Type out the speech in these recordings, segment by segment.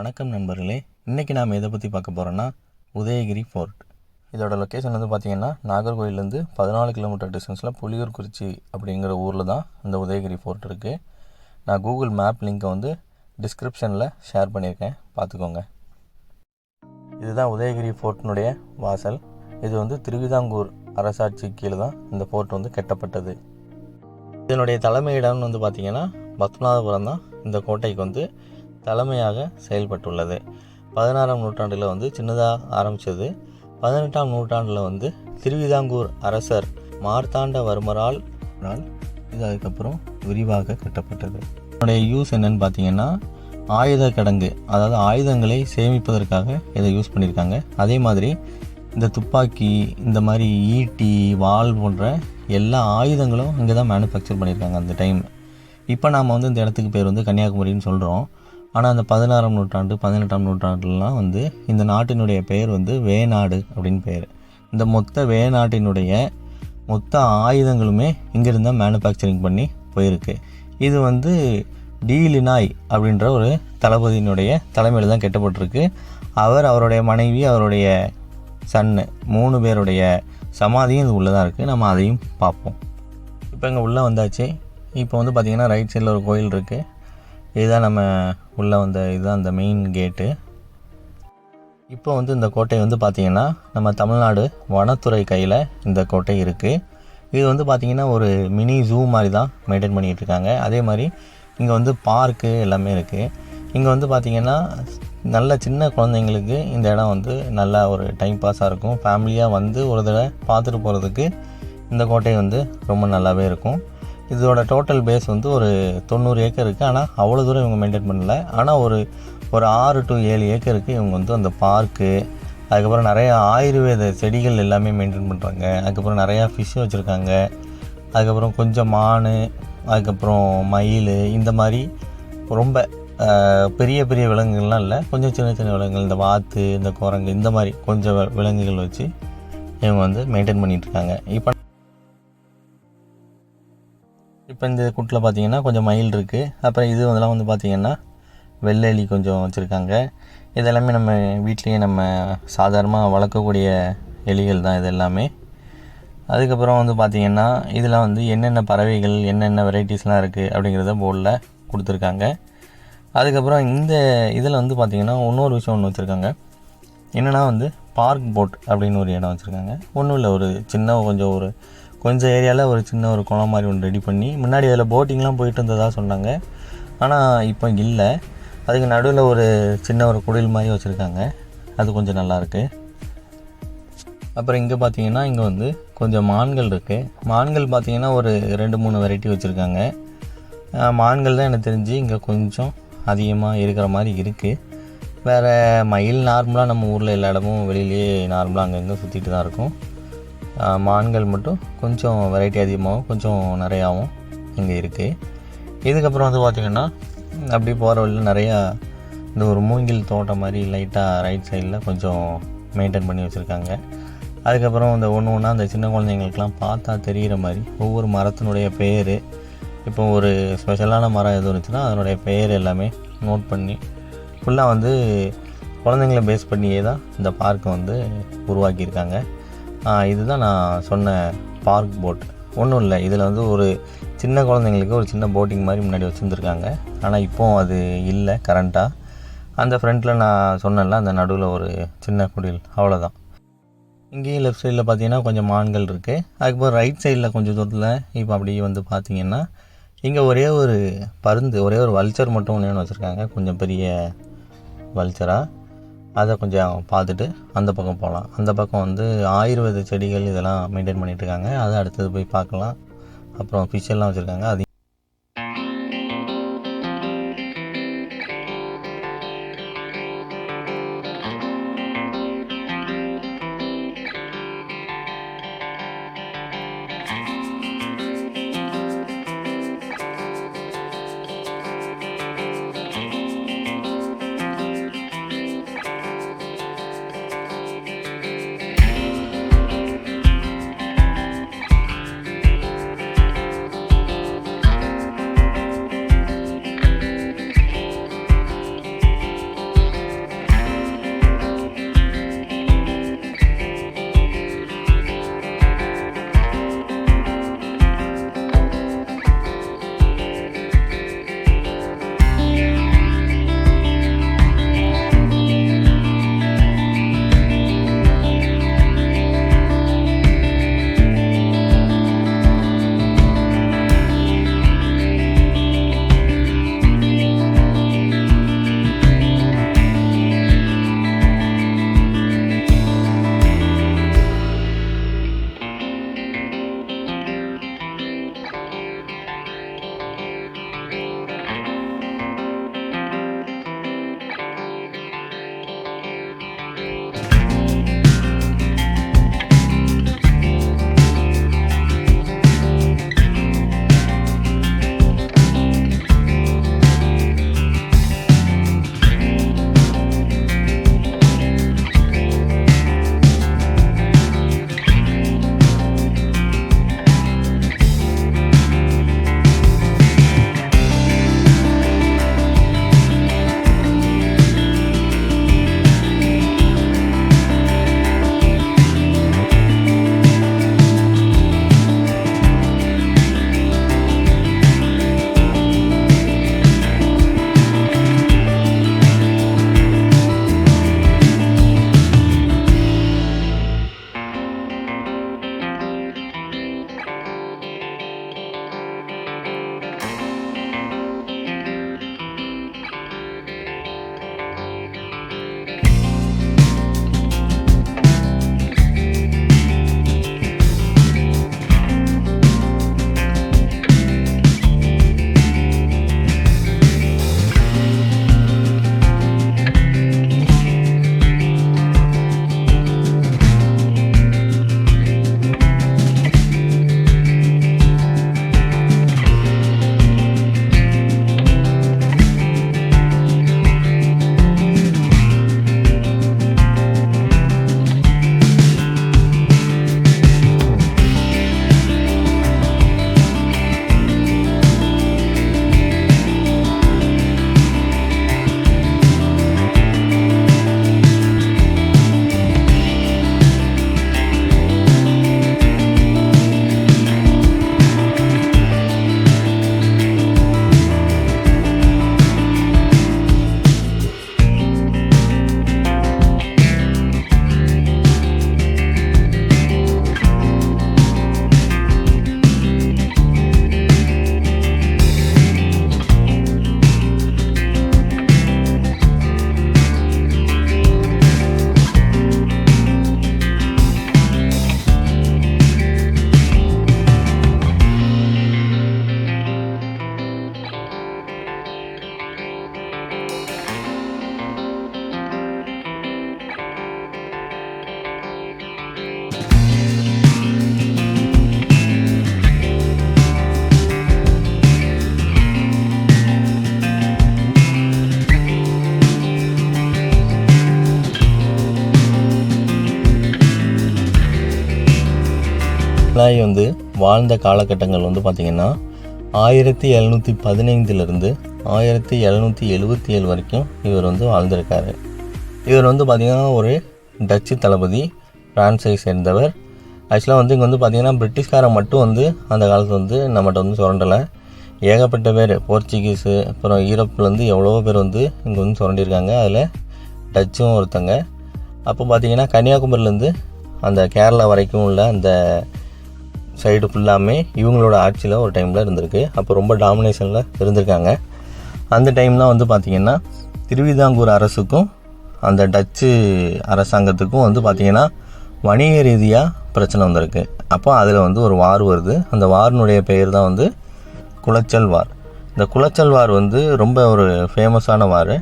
வணக்கம் நண்பர்களே. இன்றைக்கி நாம் எதை பற்றி பார்க்க போகிறோன்னா உதயகிரி ஃபோர்ட். இதோட லொக்கேஷன் வந்து பார்த்திங்கன்னா நாகர்கோவிலேருந்து 14 கிலோமீட்டர் டிஸ்டன்ஸில் புலியூர்குறிச்சி அப்படிங்கிற ஊரில் தான் இந்த உதயகிரி ஃபோர்ட் இருக்குது. நான் கூகுள் மேப் லிங்க்கை வந்து டிஸ்கிரிப்ஷனில் ஷேர் பண்ணியிருக்கேன், பார்த்துக்கோங்க. இதுதான் உதயகிரி ஃபோர்ட்டினுடைய வாசல். இது வந்து திருவிதாங்கூர் அரசாட்சி கீழே தான் இந்த ஃபோர்ட் வந்து கட்டப்பட்டது. இதனுடைய தலைமையிடம்னு வந்து பார்த்திங்கன்னா பத்மநாபபுரம் தான் இந்த கோட்டைக்கு வந்து தலைமையாக செயல்பட்டுள்ளது. 16ஆம் நூற்றாண்டில் வந்து சின்னதாக ஆரம்பித்தது. 18ஆம் நூற்றாண்டில் வந்து திருவிதாங்கூர் அரசர் மார்த்தாண்டவர்மரால் இது அதுக்கப்புறம் விரிவாக கட்டப்பட்டது. இதனுடைய யூஸ் என்னன்னு பார்த்தீங்கன்னா ஆயுத கிடங்கு, அதாவது ஆயுதங்களை சேமிப்பதற்காக இதை யூஸ் பண்ணியிருக்காங்க. அதே மாதிரி இந்த துப்பாக்கி, இந்த மாதிரி ஈட்டி, வாள் போன்ற எல்லா ஆயுதங்களும் இங்கே தான் மேனுஃபேக்சர் பண்ணியிருக்காங்க அந்த டைம். இப்போ நாம் வந்து இந்த இடத்துக்கு பேர் வந்து கன்னியாகுமரின்னு சொல்கிறோம். ஆனால் அந்த 16ஆம் நூற்றாண்டு 18ஆம் நூற்றாண்டுலாம் வந்து இந்த நாட்டினுடைய பெயர் வந்து வேநாடு அப்படின்னு பெயர். இந்த மொத்த வேநாட்டினுடைய மொத்த ஆயுதங்களுமே இங்கேருந்து தான் மேனுஃபேக்சரிங் பண்ணி போயிருக்கு. இது வந்து டீலினாய் அப்படின்ற ஒரு தளபதியினுடைய தலைமையில் தான் கட்டப்பட்டிருக்கு. அவருடைய மனைவி, அவருடைய சன்னு 3 பேருடைய சமாதியும் இது உள்ளே தான் இருக்குது. நம்ம அதையும் பார்ப்போம். இப்போ இங்கே உள்ளே வந்தாச்சு. இப்போ வந்து பார்த்திங்கன்னா ரைட் சைடில் ஒரு கோயில் இருக்குது. இதுதான் நம்ம உள்ளே வந்த இதுதான் அந்த மெயின் கேட்டு. இப்போ வந்து இந்த கோட்டை வந்து பார்த்திங்கன்னா நம்ம தமிழ்நாடு வனத்துறை கையில் இந்த கோட்டை இருக்குது. இது வந்து பார்த்திங்கன்னா ஒரு மினி ஜூ மாதிரி தான் மெயின்டைன் பண்ணிகிட்டு இருக்காங்க. அதே மாதிரி இங்கே வந்து பார்க்கு எல்லாமே இருக்குது. இங்கே வந்து பார்த்திங்கன்னா நல்ல சின்ன குழந்தைங்களுக்கு இந்த இடம் வந்து நல்லா ஒரு டைம் பாஸாக இருக்கும். ஃபேமிலியாக வந்து ஒரு தடவை பார்த்துட்டு போகிறதுக்கு இந்த கோட்டை வந்து ரொம்ப நல்லாவே இருக்கும். இதோட டோட்டல் பேஸ் வந்து ஒரு 90 ஏக்கர் இருக்குது. ஆனால் அவ்வளோ தூரம் இவங்க மெயின்டைன் பண்ணல. ஆனால் ஒரு 6 to 7 ஏக்கருக்கு இவங்க வந்து அந்த பார்க்கு, அதுக்கப்புறம் நிறையா ஆயுர்வேத செடிகள் எல்லாமே மெயின்டைன் பண்ணுறாங்க. அதுக்கப்புறம் நிறையா ஃபிஷ் வச்சுருக்காங்க. அதுக்கப்புறம் கொஞ்சம் மான், அதுக்கப்புறம் மயில், இந்த மாதிரி ரொம்ப பெரிய பெரிய விலங்குகள்லாம் இல்லை, கொஞ்சம் சின்ன சின்ன விலங்குகள், இந்த வாத்து, இந்த குரங்கு, இந்த மாதிரி கொஞ்சம் விலங்குகள் வச்சு இவங்க வந்து மெயின்டைன் பண்ணிகிட்ருக்காங்க. இப்போ இந்த கூட்டில் பார்த்திங்கன்னா கொஞ்சம் மயில் இருக்குது. அப்புறம் இதெல்லாம் வந்து பார்த்திங்கன்னா வெள்ளெலி கொஞ்சம் வச்சுருக்காங்க. இதெல்லாமே நம்ம வீட்லேயே நம்ம சாதாரணமாக வளர்க்கக்கூடிய எலிகள் தான் இது எல்லாமே. அதுக்கப்புறம் வந்து பார்த்திங்கன்னா இதில் வந்து என்னென்ன பறவைகள், என்னென்ன வெரைட்டிஸ்லாம் இருக்குது அப்படிங்கிறத போர்டில் கொடுத்துருக்காங்க. அதுக்கப்புறம் இந்த இதில் வந்து பார்த்திங்கன்னா இன்னொரு விஷயம் ஒன்று வச்சுருக்காங்க. என்னென்னா வந்து பார்க் போட் அப்படின்னு ஒரு இடம் வச்சுருக்காங்க. ஒன்றும் இல்லை, ஒரு சின்ன கொஞ்சம் ஏரியாவில் ஒரு சின்ன ஒரு குளம் மாதிரி ஒன்று ரெடி பண்ணி முன்னாடி அதில் போட்டிங்லாம் போயிட்டு இருந்ததாக சொன்னாங்க. ஆனால் இப்போ இல்லை. அதுக்கு நடுவில் ஒரு சின்ன ஒரு குடில் மாதிரி வச்சுருக்காங்க. அது கொஞ்சம் நல்லாயிருக்கு. அப்புறம் இங்கே பார்த்திங்கன்னா இங்கே வந்து கொஞ்சம் மான்கள் இருக்குது. மான்கள் பார்த்திங்கன்னா ஒரு 2-3 வெரைட்டி வச்சுருக்காங்க. மான்கள் தான் எனக்கு தெரிஞ்சு இங்கே கொஞ்சம் அதிகமாக இருக்கிற மாதிரி இருக்குது. வேறு மயில் நார்மலாக நம்ம ஊரில் எல்லா இடமும் வெளியிலேயே நார்மலாக அங்கங்கே சுற்றிட்டு தான் இருக்கும். மான்கள் மட்டும் கொஞ்சம் வெரைட்டி அதிகமாகவும் கொஞ்சம் நிறையாவும் இங்கே இருக்குது. இதுக்கப்புறம் வந்து பார்த்திங்கன்னா அப்படி போகிற வழியில் நிறையா இந்த ஒரு மூங்கில் தோட்டம் மாதிரி லைட்டாக ரைட் சைடில் கொஞ்சம் மெயின்டைன் பண்ணி வச்சுருக்காங்க. அதுக்கப்புறம் இந்த ஒன்று அந்த சின்ன குழந்தைங்களுக்கெலாம் பார்த்தா தெரிகிற மாதிரி ஒவ்வொரு மரத்தினுடைய பேர், இப்போ ஒரு ஸ்பெஷலான மரம் எதுவும் இருந்துச்சுன்னா அதனுடைய பெயர் எல்லாமே நோட் பண்ணி ஃபுல்லாக வந்து குழந்தைங்கள பேஸ் பண்ணியே தான் இந்த பார்க்கை வந்து உருவாக்கியிருக்காங்க. இதுதான் நான் சொன்ன பார்க் போட். ஒன்றும் இல்லை, இதில் வந்து ஒரு சின்ன குழந்தைங்களுக்கு ஒரு சின்ன போட்டிங் மாதிரி முன்னாடி வச்சுருந்துருக்காங்க. ஆனால் இப்போது அது இல்லை கரண்ட்டாக. அந்த ஃப்ரண்ட்டில் நான் சொன்னேன்ல, அந்த நடுவில் ஒரு சின்ன குடில், அவ்வளோதான். இங்கேயும் லெஃப்ட் சைடில் பார்த்தீங்கன்னா கொஞ்சம் மான்கள் இருக்குது. அதுக்கப்புறம் ரைட் சைடில் கொஞ்சம் தூரத்தில் இப்போ அப்படியே வந்து பார்த்திங்கன்னா இங்கே ஒரே ஒரு வல்ச்சர் மட்டும் ஒன்று வச்சுருக்காங்க, கொஞ்சம் பெரிய வல்ச்சராக. அதை கொஞ்சம் பார்த்துட்டு அந்த பக்கம் போகலாம். அந்த பக்கம் வந்து ஆயுர்வேத செடிகள் இதெல்லாம் மெயின்டைன் பண்ணிகிட்ருக்காங்க. அதை அடுத்தது போய் பார்க்கலாம். அப்புறம் ஃபிஷ் எல்லாம் வச்சுருக்காங்க. அது டிலாய் வந்து வாழ்ந்த காலகட்டங்கள் வந்து பார்த்திங்கன்னா 1715 1777 வரைக்கும் இவர் வந்து வாழ்ந்திருக்காரு. இவர் வந்து பார்த்திங்கன்னா ஒரு டச்சு தளபதி, பிரான்ஸை சேர்ந்தவர். ஆக்சுவலாக வந்து இங்கே வந்து பார்த்திங்கன்னா பிரிட்டிஷ்காரன் மட்டும் வந்து அந்த காலத்தில் வந்து நம்மகிட்ட வந்து சுரண்டலை. ஏகப்பட்ட பேர் போர்ச்சுகீஸு அப்புறம் யூரோப்லேருந்து எவ்வளோ பேர் வந்து இங்கே வந்து சுரண்டியிருக்காங்க. அதில் டச்சும் ஒருத்தங்க. அப்போ பார்த்திங்கன்னா கன்னியாகுமரியிலேருந்து அந்த கேரளா வரைக்கும் உள்ள அந்த சைடு ஃபுல்லாமே இவங்களோட ஆட்சியில் ஒரு டைமில் இருந்திருக்கு. அப்போ ரொம்ப டாமினேஷனில் இருந்திருக்காங்க. அந்த டைம் தான் வந்து பார்த்திங்கன்னா திருவிதாங்கூர் அரசுக்கும் அந்த டச்சு அரசாங்கத்துக்கும் வந்து பார்த்திங்கன்னா வணிக ரீதியாக பிரச்சனை வந்திருக்கு. அப்போ அதில் வந்து ஒரு வார் வருது. அந்த வாரினுடைய பெயர் தான் வந்து குளச்சல் வார். இந்த குளச்சல் வார் வந்து ரொம்ப ஒரு ஃபேமஸான வார்.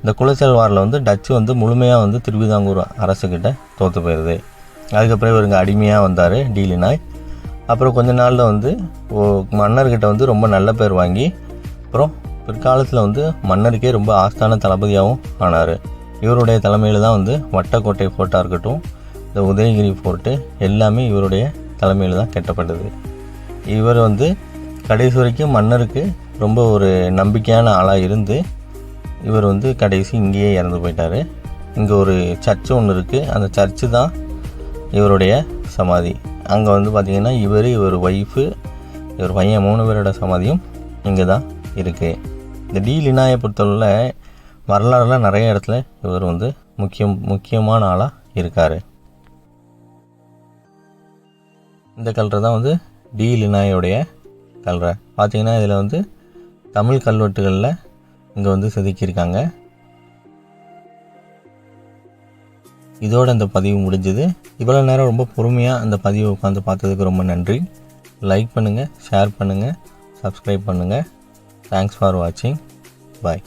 இந்த குளச்சல் வாரில் வந்து டச்சு வந்து முழுமையாக வந்து திருவிதாங்கூர் அரசுக்கிட்ட தோற்று போயிடுது. அதுக்கப்புறம் இவருங்க அடிமையாக வந்தார் டீலினாய். அப்புறம் கொஞ்ச நாளில் வந்து மன்னர்கிட்ட வந்து ரொம்ப நல்ல பேர் வாங்கி அப்புறம் பிற்காலத்தில் வந்து மன்னருக்கே ரொம்ப ஆஸ்தான தளபதியாகவும் ஆனார். இவருடைய தலைமையில் தான் வந்து வட்டக்கோட்டை ஃபோர்ட்டாக இருக்கட்டும், இந்த உதயகிரி ஃபோர்ட்டு எல்லாமே இவருடைய தலைமையில் தான் கட்டப்பட்டது. இவர் வந்து கடைசி வரைக்கும் மன்னருக்கு ரொம்ப ஒரு நம்பிக்கையான ஆளாக இருந்து இவர் வந்து கடைசி இங்கேயே இறந்து போயிட்டார். இங்கே ஒரு சர்ச்சு ஒன்று இருக்குது. அந்த சர்ச்சு தான் இவருடைய சமாதி. அங்கே வந்து பார்த்திங்கன்னா இவர் ஒய்ஃபு, இவர் பையன் 3 பேரோட சமாதியும் இங்கே தான் இருக்குது. இந்த லினாயை பொறுத்தவரையில் வரலாறுலாம் நிறைய இடத்துல இவர் வந்து முக்கியமான ஆளாக இருக்கார். இந்த கல்றை தான் வந்து லினாயோடைய கல்றை. பார்த்திங்கன்னா இதில் வந்து தமிழ் கல்வெட்டுகளில் இங்கே வந்து செதுக்கியிருக்காங்க. இதோட இந்த பதிவு முடிஞ்சது. இவ்வளோ நேரம் ரொம்ப பொறுமையாக அந்த பதிவை உட்காந்து பார்த்ததுக்கு ரொம்ப நன்றி. லைக் பண்ணுங்கள், ஷேர் பண்ணுங்கள், சப்ஸ்கிரைப் பண்ணுங்கள். தேங்க்ஸ் ஃபார் வாட்சிங். பாய்.